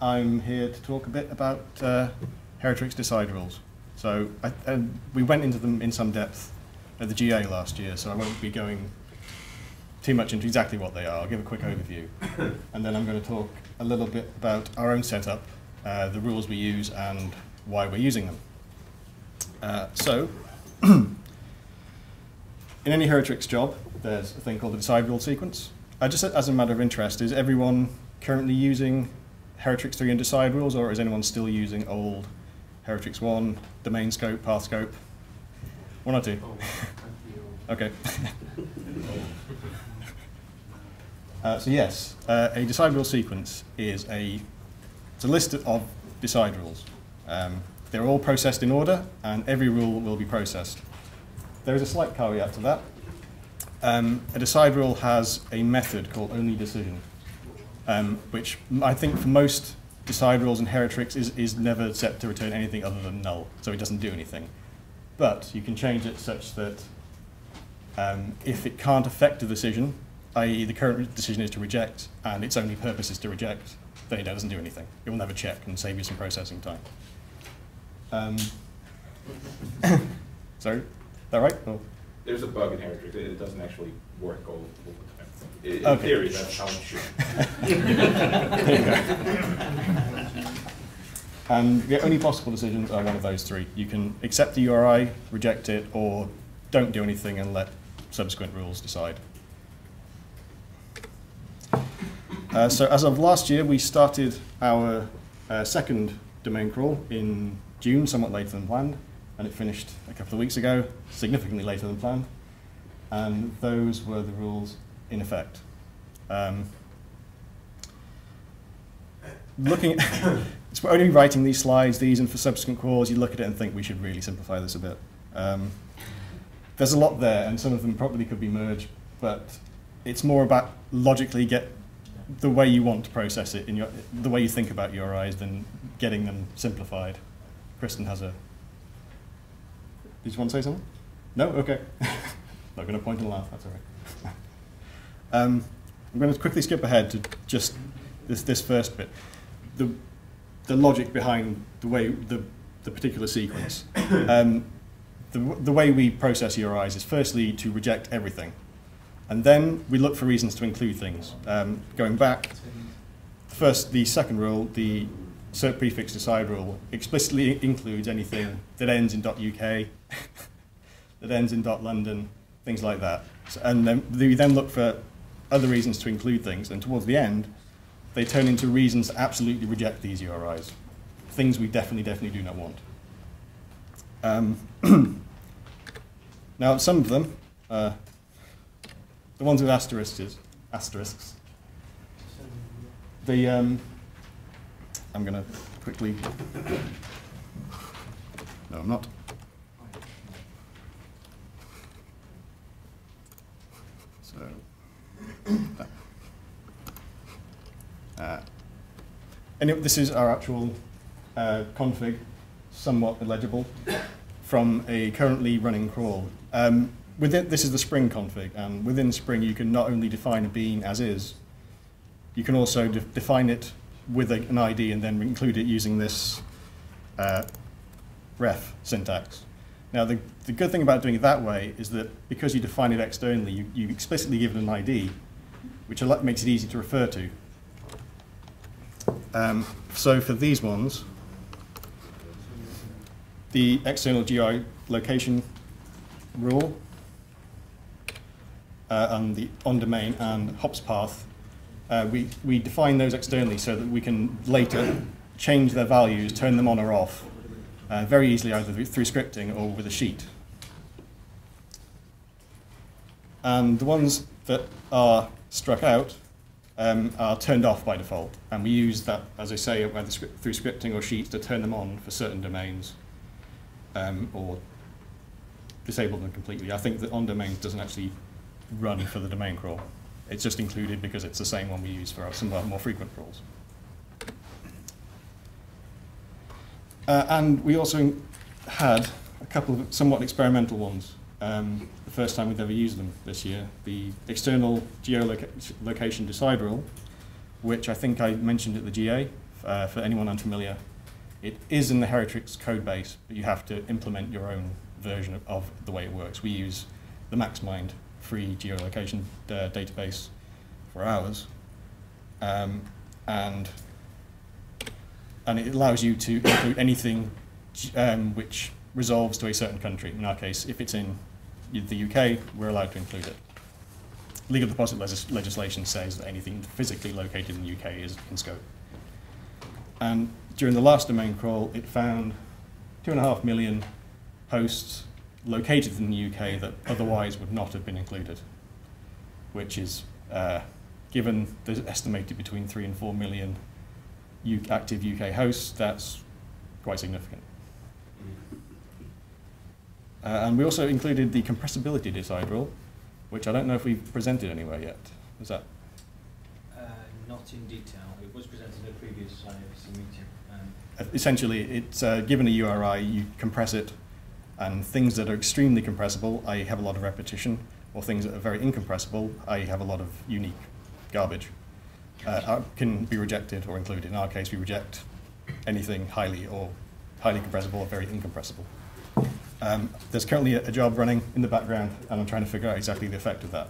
I'm here to talk a bit about Heritrix DecideRules. So we went into them in some depth at the GA last year, so I won't be going too much into exactly what they are. I'll give a quick overview. And then I'm going to talk a little bit about our own setup, the rules we use, and why we're using them. In any Heritrix job, there's a thing called the DecideRule Sequence. Just as a matter of interest, is everyone currently using Heritrix 3 and DecideRules, or is anyone still using old Heritrix 1, domain scope, path scope? One or two? Okay. So yes, a DecideRule sequence is it's a list of decide rules. They're all processed in order, and every rule will be processed. There is a slight caveat to that. A decide rule has a method called onlyDecision, which I think for most decide rules in Heritrix is never set to return anything other than null, so it doesn't do anything. But you can change it such that if it can't affect a decision, i.e. the current decision is to reject, and its only purpose is to reject, then it doesn't do anything. It will never check and save you some processing time. Sorry, is that right? Or? There's a bug in Heritrix. It doesn't actually work all the time. In theory, that's how it should. And the only possible decisions are one of those three. You can accept the URI, reject it, or don't do anything and let subsequent rules decide. So as of last year, we started our second domain crawl in June, somewhat later than planned, and it finished a couple of weeks ago, significantly later than planned. And those were the rules in effect. Looking at, it's only writing these slides, and for subsequent crawls, you look at it and think we should really simplify this a bit. There's a lot there, and some of them probably could be merged, but it's more about logically get the way you want to process it, the way you think about URIs, than getting them simplified. Kristen has a... Did you want to say something? No? Okay. Not going to point and laugh, that's all right. I'm going to quickly skip ahead to just this first bit. The logic behind the way the particular sequence. The way we process URIs is firstly to reject everything. And then we look for reasons to include things. Going back, the second rule, the cert prefix decide rule, explicitly includes anything that ends in .uk, that ends in .london, things like that. And then we then look for other reasons to include things, and towards the end, they turn into reasons to absolutely reject these URIs, things we definitely do not want. Now, some of them, the ones with asterisks, I'm going to quickly, no, I'm not. So, anyway, this is our actual config, somewhat illegible, from a currently running crawl. This is the Spring config, and within Spring you can not only define a bean as is, you can also define it with an ID and then include it using this ref syntax. Now the good thing about doing it that way is that because you define it externally, you explicitly give it an ID, which makes it easy to refer to. So for these ones, the external GUI location rule and the on-domain and hops path, we define those externally so that we can later change their values, turn them on or off, very easily either through scripting or with a sheet. And the ones that are struck out are turned off by default, and we use that, as I say, either through scripting or sheets to turn them on for certain domains, or disable them completely. I think that on-domains doesn't actually run for the domain crawl. It's just included because it's the same one we use for some of our more frequent crawls. And we also had a couple of somewhat experimental ones. The first time we've ever used them this year. The external geolocation decide rule, which I think I mentioned at the GA for anyone unfamiliar. It is in the Heritrix code base, but you have to implement your own version of the way it works. We use the MaxMind free geolocation database for ours, and it allows you to include anything which resolves to a certain country. In our case, if it's in the UK, we're allowed to include it. Legal deposit legislation says that anything physically located in the UK is in scope. And during the last domain crawl, it found 2.5 million hosts located in the UK that otherwise would not have been included, which is, given there's estimated between 3 and 4 million active UK hosts, that's quite significant. And we also included the compressibility decide rule, which I don't know if we've presented anywhere yet. Is that? Not in detail. It was presented at a previous IIPC meeting. Essentially, it's given a URI, you compress it, and things that are extremely compressible, I have a lot of repetition, or things that are very incompressible, I have a lot of unique garbage, can be rejected or included. In our case, we reject anything highly compressible or very incompressible. There's currently a job running in the background, and I'm trying to figure out exactly the effect of that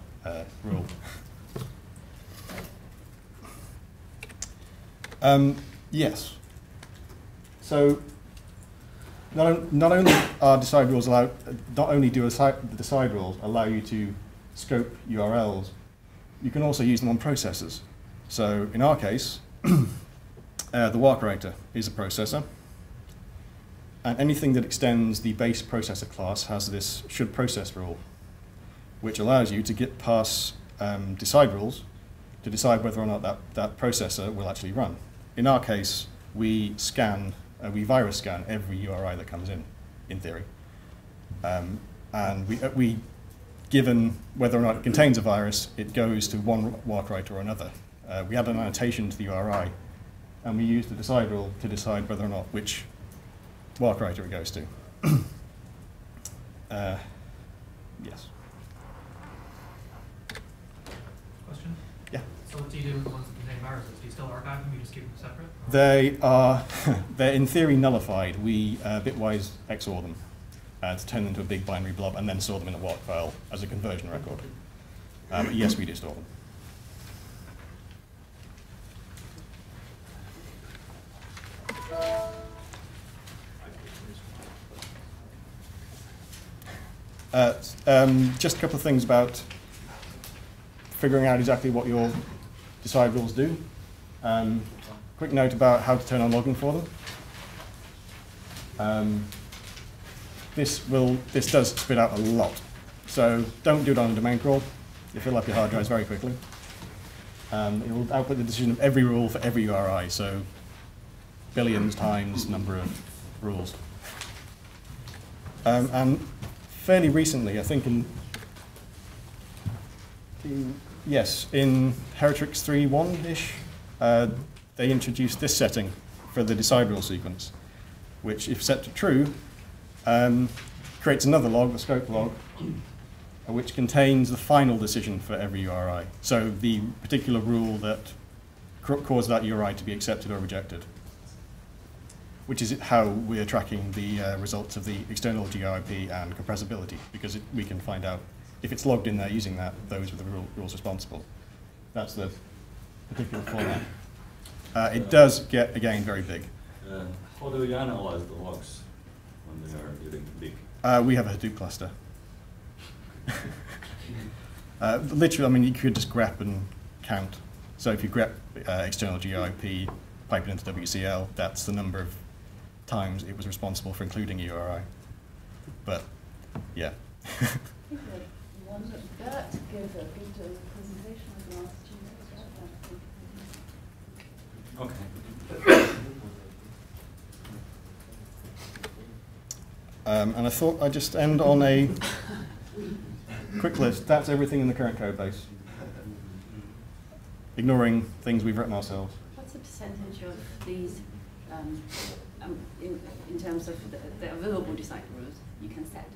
rule. Yes. So not only are decide rules allowed, not only do the decide rules allow you to scope URLs, you can also use them on processors. So in our case, the workwriter is a processor, and anything that extends the base processor class has this should process rule, which allows you to get past decide rules to decide whether or not that processor will actually run. In our case, we virus scan every URI that comes in theory. And we, given whether or not it contains a virus, it goes to one workwriter or another. We add an annotation to the URI, and we use the decide rule to decide whether or not which workwriter it goes to. Yes. Question? Yeah. So what do you do with the ones that contain viruses? Do you still archive them? You just keep them separate? They're in theory nullified. We bitwise XOR them to turn them into a big binary blob and then store them in a WARC file as a conversion record. But yes, we do store them. Just a couple of things about figuring out exactly what your decide rules do. Quick note about how to turn on logging for them. This does spit out a lot, so don't do it on a domain crawl. You fill up your hard drives very quickly. It will output the decision of every rule for every URI, so billions times number of rules. And fairly recently, I think in Heritrix 3.1-ish, they introduced this setting for the DecideRule sequence, which, if set to true, creates another log, the scope log, which contains the final decision for every URI. So the particular rule that caused that URI to be accepted or rejected, which is how we're tracking the results of the external GRIP and compressibility, because we can find out if it's logged in there using that, those were the rules responsible. That's the particular format. It does get, again, very big. How do you analyze the logs when they are getting big? We have a Hadoop cluster. Literally, I mean, you could just grep and count. So if you grep external GRIP, pipe it into WCL, that's the number of times it was responsible for including a URI. But, yeah. I think the one that gave a good presentation of the last 2 years. Okay. And I thought I'd just end on a quick list. That's everything in the current code base, ignoring things we've written ourselves. What's the percentage of these, in terms of the available decide rules you can set?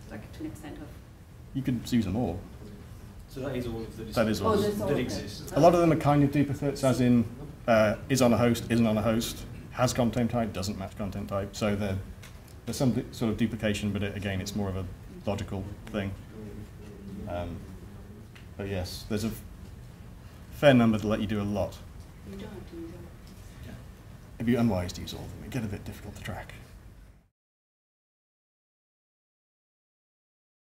Like 20% of? You could use them all. So that is all of the That is all. that exists. A lot of them are kind of duplicates, as in is on a host, isn't on a host, has content type, doesn't match content type. So there's some sort of duplication, but again, it's more of a logical thing. But yes, there's a fair number that let you do a lot. You don't have to use all. It'd be unwise to use all of them. It get a bit difficult to track.